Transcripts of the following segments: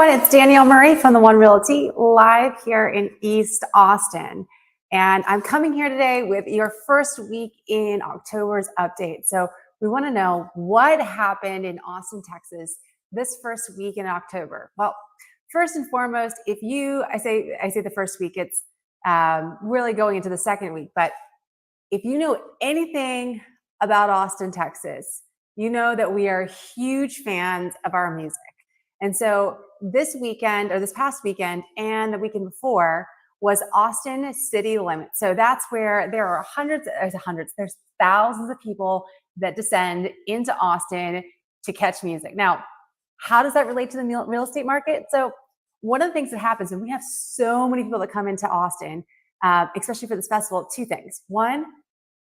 everyone, it's Danielle Murray from the One Realty live here in East Austin. And I'm coming here today with your first week in October's update. So we want to know what happened in Austin, Texas this first week in October. Well, first and foremost, I say the first week, it's really going into the second week. But if you know anything about Austin, Texas, you know that we are huge fans of our music. And so this weekend, or this past weekend, and the weekend before was Austin City Limits. So that's where there are there's thousands of people that descend into Austin to catch music. Now, how does that relate to the real estate market? So one of the things that happens when we have so many people that come into Austin, especially for this festival, two things. One,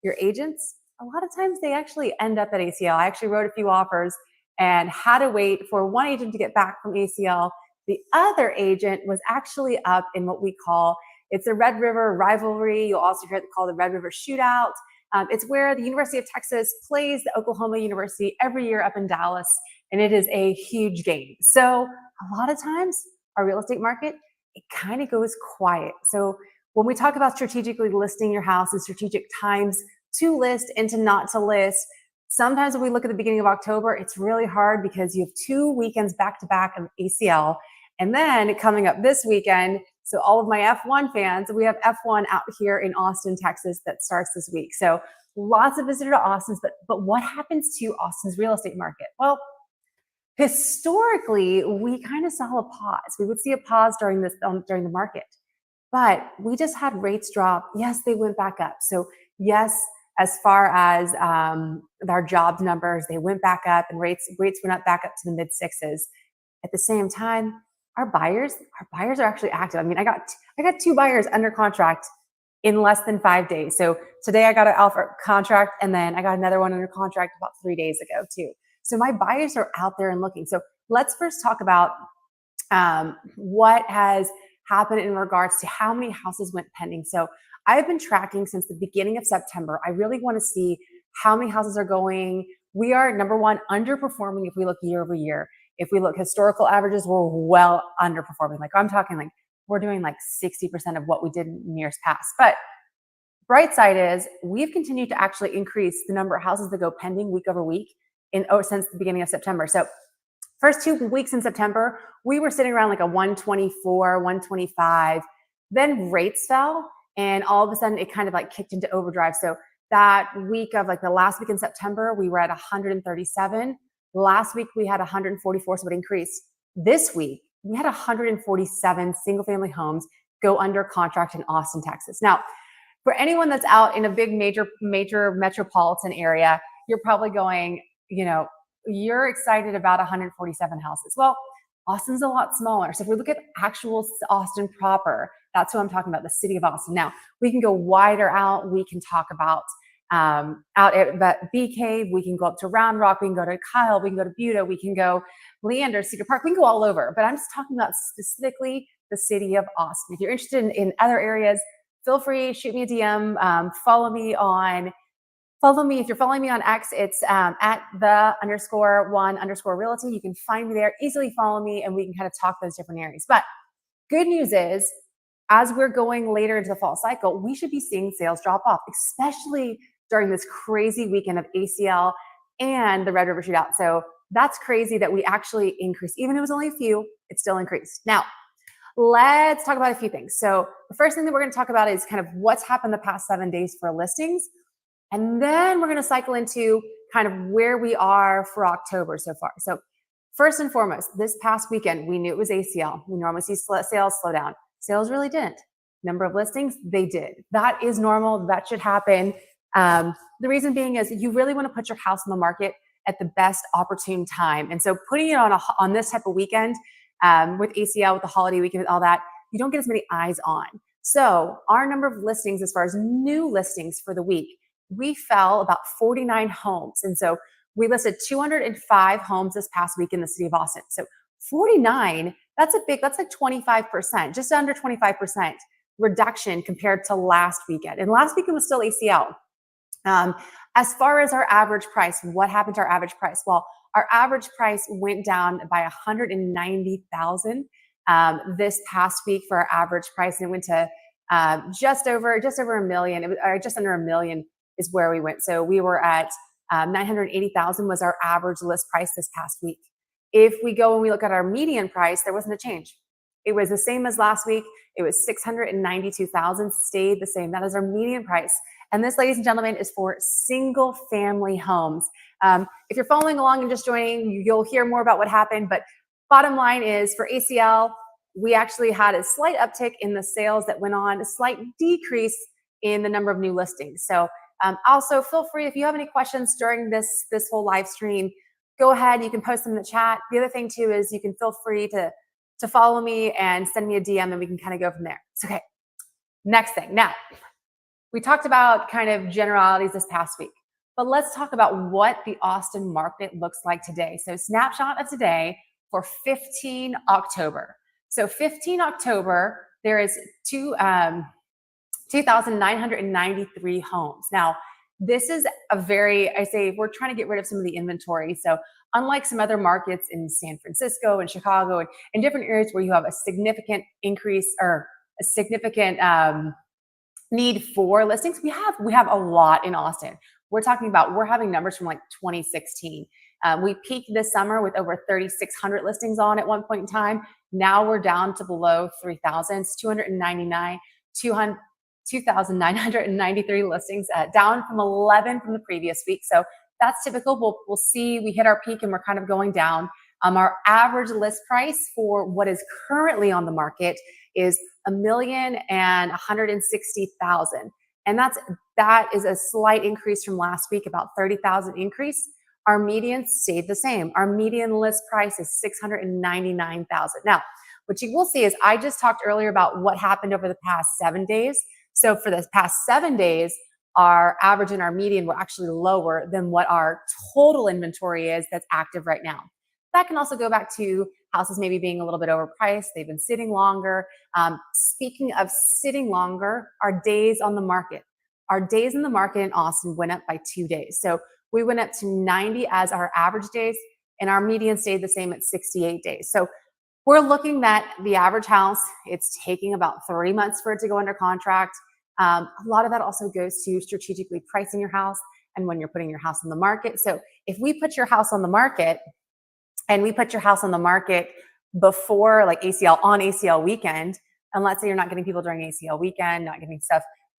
your agents, a lot of times they actually end up at ACL. I actually wrote a few offers and had to wait for one agent to get back from ACL. The other agent was actually up in what we call, it's a Red River Rivalry. You'll also hear it called the Red River Shootout. It's where the University of Texas plays the Oklahoma University every year up in Dallas, and it is a huge game. So a lot of times, our real estate market, it kind of goes quiet. So when we talk about strategically listing your house and strategic times to list and to not to list, sometimes when we look at the beginning of October, it's really hard because you have 2 weekends back-to-back of ACL. And then coming up this weekend, so all of my F1 fans, we have F1 out here in Austin, Texas that starts this week. So lots of visitors to Austin, but what happens to Austin's real estate market? Well, historically, we kind of saw a pause. We would see a pause during the market, but we just had rates drop. Yes, they went back up. So yes, as far as our jobs numbers, they went back up, and rates went up back up to the mid sixes. At the same time, our buyers are actually active. I mean, I got 2 buyers under contract in less than 5 days. So today I got an offer contract, and then I got another one under contract about 3 days ago too. So my buyers are out there and looking. So let's first talk about what has happened in regards to how many houses went pending. So I've been tracking since the beginning of September. I really want to see how many houses are going. We are, number one, underperforming if we look year over year. If we look historical averages, we're well underperforming. Like I'm talking like we're doing like 60% of what we did in years past. But bright side is we've continued to actually increase the number of houses that go pending week over week since the beginning of September. So first 2 weeks in September, we were sitting around like a 124, 125. Then rates fell, and all of a sudden it kind of like kicked into overdrive. So that week of like the last week in September, we were at 137. Last week we had 144, so it increased. This week we had 147 single family homes go under contract in Austin, Texas. Now, for anyone that's out in a big major metropolitan area, you're probably going, you're excited about 147 houses. Well, Austin's a lot smaller. So if we look at actual Austin proper, that's what I'm talking about, the city of Austin. Now, we can go wider out. We can talk about out at Bee Cave. We can go up to Round Rock. We can go to Kyle. We can go to Buda. We can go Leander, Cedar Park. We can go all over. But I'm just talking about specifically the city of Austin. If you're interested in other areas, feel free, shoot me a DM. Follow me. If you're following me on X, it's at @the_1_realty. You can find me there. Easily follow me, and we can kind of talk those different areas. But good news is, as we're going later into the fall cycle, we should be seeing sales drop off, especially during this crazy weekend of ACL and the Red River Shootout. So that's crazy that we actually increased. Even if it was only a few, it still increased. Now, let's talk about a few things. So the first thing that we're going to talk about is kind of what's happened the past 7 days for listings. And then we're going to cycle into kind of where we are for October so far. So first and foremost, this past weekend, we knew it was ACL. We normally see sales slow down. Sales really didn't. Number of listings, they did. That is normal. That should happen. The reason being is you really want to put your house on the market at the best opportune time. And so putting it on this type of weekend with ACL, with the holiday weekend, with all that, you don't get as many eyes on. So our number of listings as far as new listings for the week, we fell about 49 homes. And so we listed 205 homes this past week in the city of Austin. So 49, that's like 25%, just under 25% reduction compared to last weekend. And last weekend was still ACL. As far as our average price, what happened to our average price? Well, our average price went down by 190,000 this past week for our average price, and it went to just over a million, or just under a million is where we went. So we were at 980,000 was our average list price this past week. If we go and we look at our median price, there wasn't a change. It was the same as last week. It was 692,000, stayed the same. That is our median price. And this, ladies and gentlemen, is for single family homes. If you're following along and just joining, you'll hear more about what happened. But bottom line is, for ACL, we actually had a slight uptick in the sales that went on, a slight decrease in the number of new listings. So also feel free, if you have any questions during this whole live stream, go ahead, you can post them in the chat. The other thing too is you can feel free to follow me and send me a DM, and we can kind of go from there. It's okay. Next thing. Now, we talked about kind of generalities this past week, but let's talk about what the Austin market looks like today. So snapshot of today for 15 October. So 15 October, there is 2,993 homes. Now, this is we're trying to get rid of some of the inventory. So unlike some other markets in San Francisco and Chicago and different areas where you have a significant increase or a significant need for listings, we have a lot in Austin. We're having numbers from like 2016. We peaked this summer with over 3,600 listings on at one point in time. Now we're down to below 3,000. It's 2,993 listings, down from 11 from the previous week. So that's typical. We'll see. We hit our peak and we're kind of going down. Our average list price for what is currently on the market is $1,160,000, and that is a slight increase from last week, about 30,000 increase. Our median stayed the same. Our median list price is $699,000. Now, what you will see is I just talked earlier about what happened over the past 7 days. So for the past 7 days, our average and our median were actually lower than what our total inventory is that's active right now. That can also go back to houses maybe being a little bit overpriced. They've been sitting longer. Speaking of sitting longer, our days on the market. Our days in the market in Austin went up by 2 days. So we went up to 90 as our average days, and our median stayed the same at 68 days. So we're looking at the average house. It's taking about 3 months for it to go under contract. A lot of that also goes to strategically pricing your house and when you're putting your house on the market. So if we put your house on the market and we put your house on the market before like on ACL weekend, and let's say you're not getting people during ACL weekend, not getting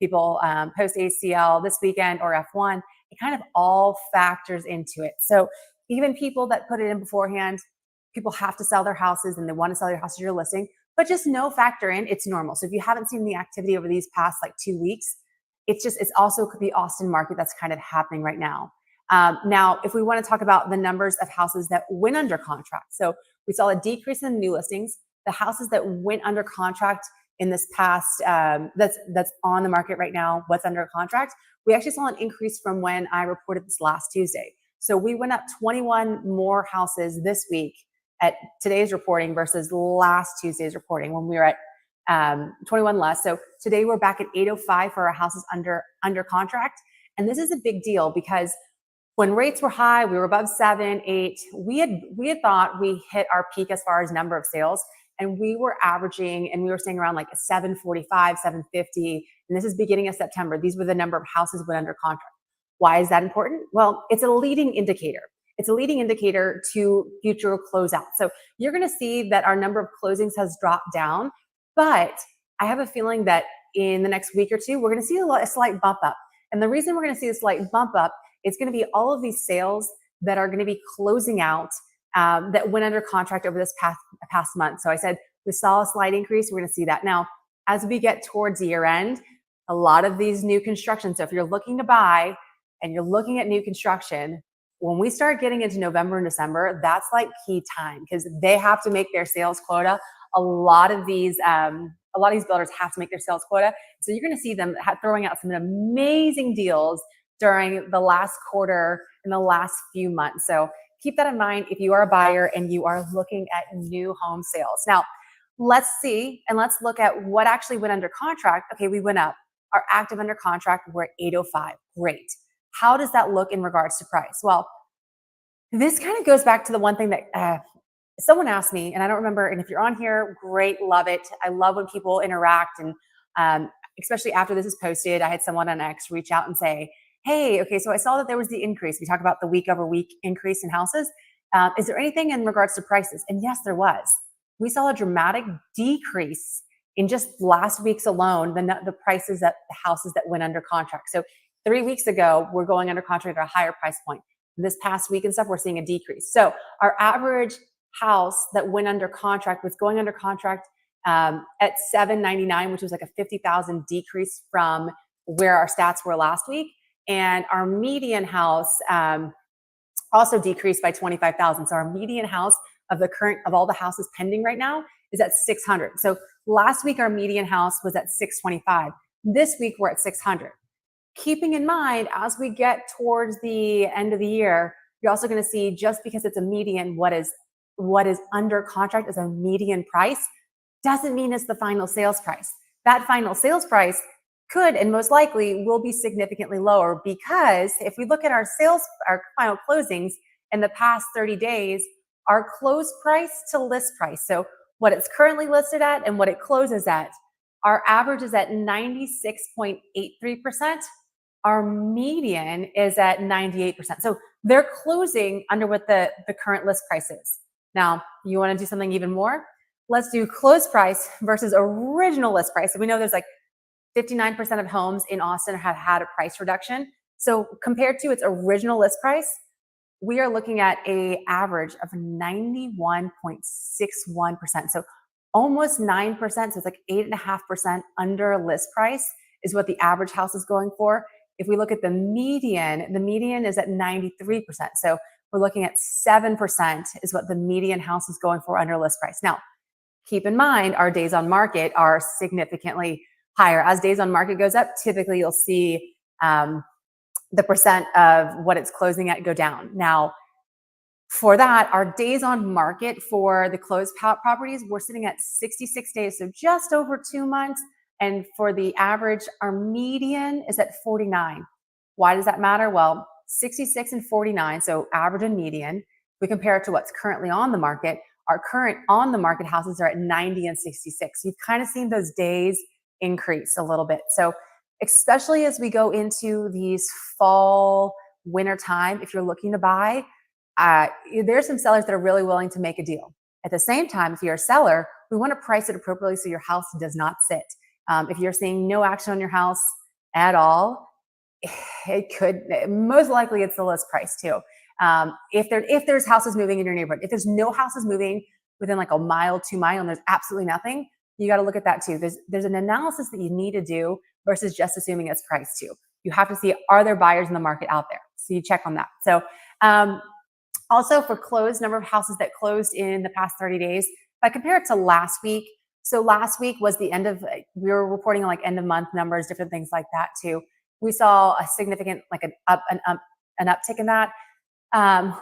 people post ACL this weekend or F1, it kind of all factors into it. So even people that put it in beforehand, people have to sell their houses and they want to sell your house as you're listing, but just factor in, it's normal. So if you haven't seen the activity over these past like 2 weeks, it's also could be Austin market that's kind of happening right now. Now, if we want to talk about the numbers of houses that went under contract. So we saw a decrease in new listings. The houses that went under contract in this past, that's on the market right now, what's under contract, we actually saw an increase from when I reported this last Tuesday. So we went up 21 more houses this week at today's reporting versus last Tuesday's reporting when we were at 21 less. So today we're back at 805 for our houses under contract. And this is a big deal because when rates were high, we were above 7, 8. We had thought we hit our peak as far as number of sales, and we were averaging, and we were staying around like 745, 750. And this is beginning of September. These were the number of houses went under contract. Why is that important? Well, it's a leading indicator. It's a leading indicator to future closeouts. So you're going to see that our number of closings has dropped down, but I have a feeling that in the next week or two, we're going to see a slight bump up. And the reason we're going to see a slight bump up is going to be all of these sales that are going to be closing out that went under contract over this past month. So I said we saw a slight increase. We're going to see that. Now, as we get towards year end, a lot of these new construction. So if you're looking to buy and you're looking at new construction, when we start getting into November and December, that's like key time because they have to make their sales quota. A lot of these builders have to make their sales quota. So you're going to see them throwing out some amazing deals during the last quarter in the last few months. So keep that in mind if you are a buyer and you are looking at new home sales. Now, let's see and let's look at what actually went under contract. Okay, we went up. Our active under contract, we're at 805. Great. How does that look in regards to price? Well, This kind of goes back to the one thing that someone asked me, and I don't remember. And if you're on here, great, love it. I love when people interact, and especially after this is posted, I had someone on X reach out and say, "Hey, okay, so I saw that there was the increase. We talk about the week over week increase in houses. Is there anything in regards to prices?" And yes, there was. We saw a dramatic decrease in just last week's alone, the prices that the houses that went under contract. So 3 weeks ago, we're going under contract at a higher price point. This past week and stuff, we're seeing a decrease. So our average house that went under contract was going under contract at 799, which was like a 50,000 decrease from where our stats were last week. And our median house also decreased by 25,000. So our median house of all the houses pending right now is at 600. So last week our median house was at 625. This week we're at 600. Keeping in mind, as we get towards the end of the year, you're also going to see, just because it's a median, what is under contract as a median price doesn't mean it's the final sales price. That final sales price could and most likely will be significantly lower, because if we look at our final closings in the past 30 days, our close price to list price, so what it's currently listed at and what it closes at, our average is at 96.83%. Our median is at 98%. So they're closing under what the current list price is. Now, you want to do something even more? Let's do close price versus original list price. So we know there's like 59% of homes in Austin have had a price reduction. So compared to its original list price, we are looking at a average of 91.61%. So almost 9%. So it's like 8.5% under list price is what the average house is going for. If we look at the median is at 93%. So we're looking at 7% is what the median house is going for under list price. Now, keep in mind, our days on market are significantly higher. As days on market goes up, typically you'll see the percent of what it's closing at go down. Now, for that, our days on market for the closed properties, we're sitting at 66 days, so just over 2 months. And for the average, our median is at 49. Why does that matter? Well, 66 and 49, so average and median, we compare it to what's currently on the market. Our current on the market houses are at 90 and 66. You've kind of seen those days increase a little bit. So especially as we go into these fall, winter time, if you're looking to buy, there's some sellers that are really willing to make a deal. At the same time, if you're a seller, we want to price it appropriately so your house does not sit. If you're seeing no action on your house at all, it could, most likely it's the list price too. If there's houses moving in your neighborhood, if there's no houses moving within like a mile, 2 miles, and there's absolutely nothing, you got to look at that too. There's an analysis that you need to do versus just assuming it's priced too. You have to see, are there buyers in the market out there? So you check on that. So also for closed, number of houses that closed in the past 30 days, if I compare it to last week, so last week was the end of, we were reporting like end of month numbers, different things like that too. We saw a significant, like an uptick in that.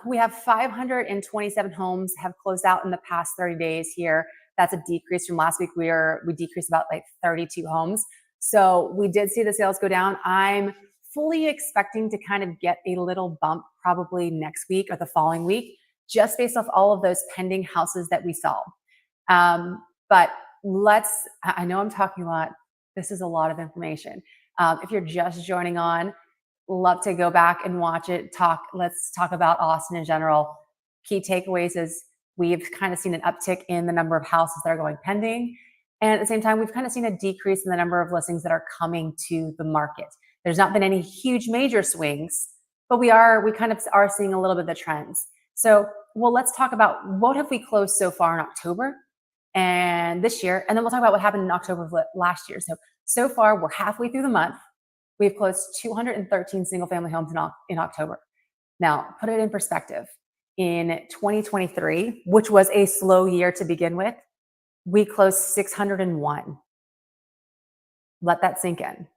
We have 527 homes have closed out in the past 30 days here. That's a decrease from last week. We decreased about like 32 homes. So we did see the sales go down. I'm fully expecting to kind of get a little bump probably next week or the following week, just based off all of those pending houses that we saw. But I know I'm talking a lot. This is a lot of information. If you're just joining on, love to go back and watch it. Let's talk about Austin in general. Key takeaways is we've kind of seen an uptick in the number of houses that are going pending. And at the same time, we've kind of seen a decrease in the number of listings that are coming to the market. There's not been any huge major swings, but we kind of are seeing a little bit of the trends. So, let's talk about what have we closed so far in October and this year, and then we'll talk about what happened in October of last year. So far, we're halfway through the month. We've closed 213 single-family homes in October. Now, put it in perspective. In 2023, which was a slow year to begin with, we closed 601. Let that sink in.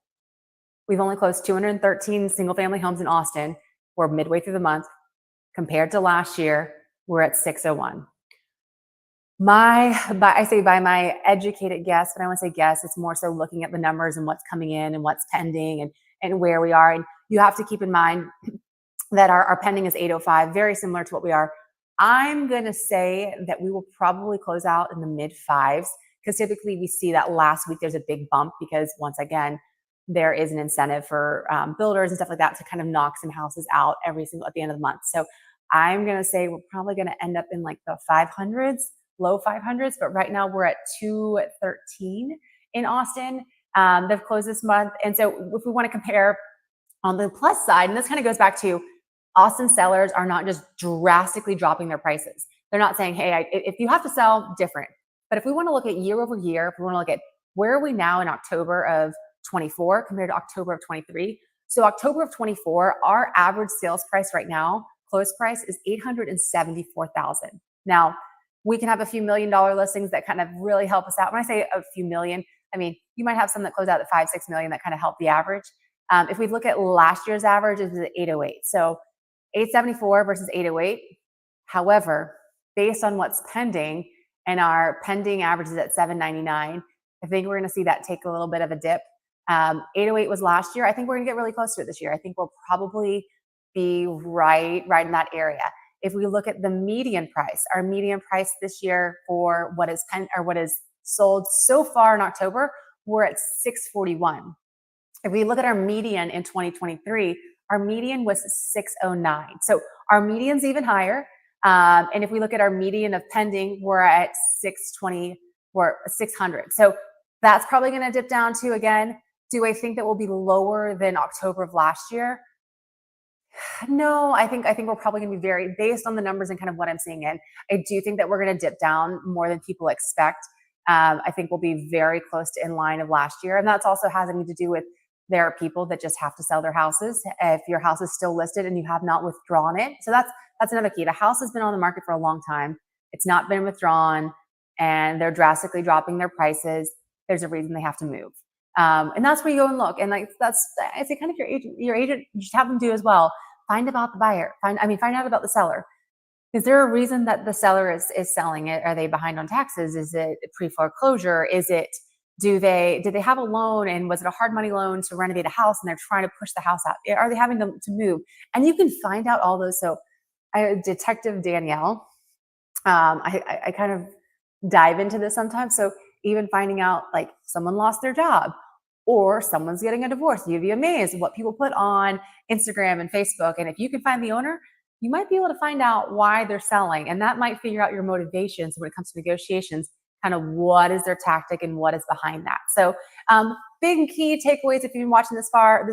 We've only closed 213 single-family homes in Austin. We're midway through the month. Compared to last year, we're at 601. I say by my educated guess, but I want to say guess, it's more so looking at the numbers and what's coming in and what's pending and where we are. And you have to keep in mind, that our pending is 805, very similar to what we are. I'm going to say that we will probably close out in the mid fives, because typically we see that last week there's a big bump, because once again, there is an incentive for builders and stuff like that to kind of knock some houses out at the end of the month. So I'm going to say we're probably going to end up in like the 500s, low 500s, but right now we're at 213 in Austin. They've closed this month. And so if we want to compare on the plus side, and this kind of goes back to Austin sellers are not just drastically dropping their prices. They're not saying, hey, if you have to sell, different. But if we want to look at year over year, if we want to look at where are we now in October of 24 compared to October of 23. So October of 24, our average sales price right now, close price, is $874,000. Now, we can have a few $1 million listings that kind of really help us out. When I say a few million, I mean, you might have some that close out at 5, 6 million that kind of help the average. If we look at last year's average, it was at 808. So 874 versus 808. However, based on what's pending, and our pending average is at 799, I think we're going to see that take a little bit of a dip. 808 was last year. I think we're going to get really close to it this year. I think we'll probably be right in that area. If we look at the median price, our median price this year for what is sold so far in October, we're at 641. If we look at our median in 2023, our median was 609. So our median's even higher. And if we look at our median of pending, we're at 620, we're 600. So that's probably going to dip down to, again, do I think that we'll be lower than October of last year? No, I think we're probably going to be very, based on the numbers and kind of what I'm seeing in, I do think that we're going to dip down more than people expect. I think we'll be very close to in line of last year. And that's also has anything to do with there are people that just have to sell their houses if your house is still listed and you have not withdrawn it. So that's another key. The house has been on the market for a long time. It's not been withdrawn and they're drastically dropping their prices. There's a reason they have to move. And that's where you go and look. And like, I say kind of your agent, you should have them do as well. Find about the buyer. Find out about the seller. Is there a reason that the seller is selling it? Are they behind on taxes? Is it pre-foreclosure? Do they have a loan, and was it a hard money loan to renovate a house and they're trying to push the house out? Are they having to move? And you can find out all those. So Detective Danielle, I kind of dive into this sometimes. So even finding out like someone lost their job or someone's getting a divorce, you'd be amazed what people put on Instagram and Facebook. And if you can find the owner, you might be able to find out why they're selling. And that might figure out your motivations when it comes to negotiations, kind of what is their tactic and what is behind that. So big key takeaways if you've been watching this far.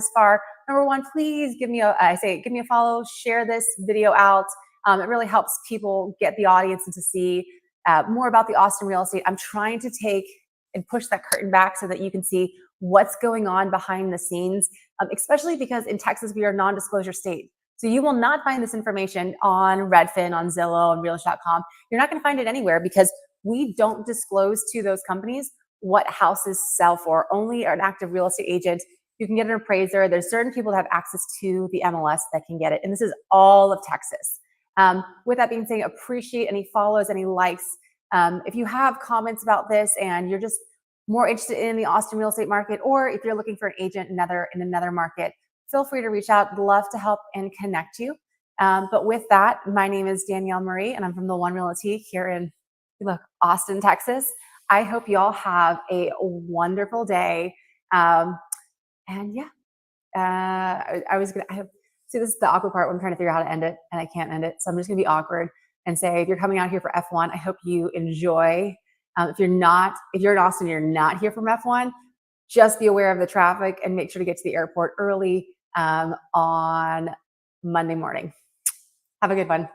Number one, please give me a follow, share this video out. It really helps people get the audience and to see more about the Austin real estate. I'm trying to take and push that curtain back so that you can see what's going on behind the scenes, especially because in Texas, we are a non-disclosure state. So you will not find this information on Redfin, on Zillow, on realtor.com. You're not going to find it anywhere because we don't disclose to those companies what houses sell for. Only an active real estate agent. You can get an appraiser. There's certain people that have access to the MLS that can get it. And this is all of Texas. With that being said, appreciate any follows, any likes. If you have comments about this and you're just more interested in the Austin real estate market, or if you're looking for an agent in another market, feel free to reach out. I'd love to help and connect you. But with that, my name is Danielle Marie, and I'm from the One Realty here in Austin, Texas. I hope you all have a wonderful day. I see, this is the awkward part when I'm trying to figure out how to end it and I can't end it. So I'm just gonna be awkward and say, if you're coming out here for F1, I hope you enjoy. If you're in Austin, you're not here from F1, just be aware of the traffic and make sure to get to the airport early on Monday morning. Have a good one.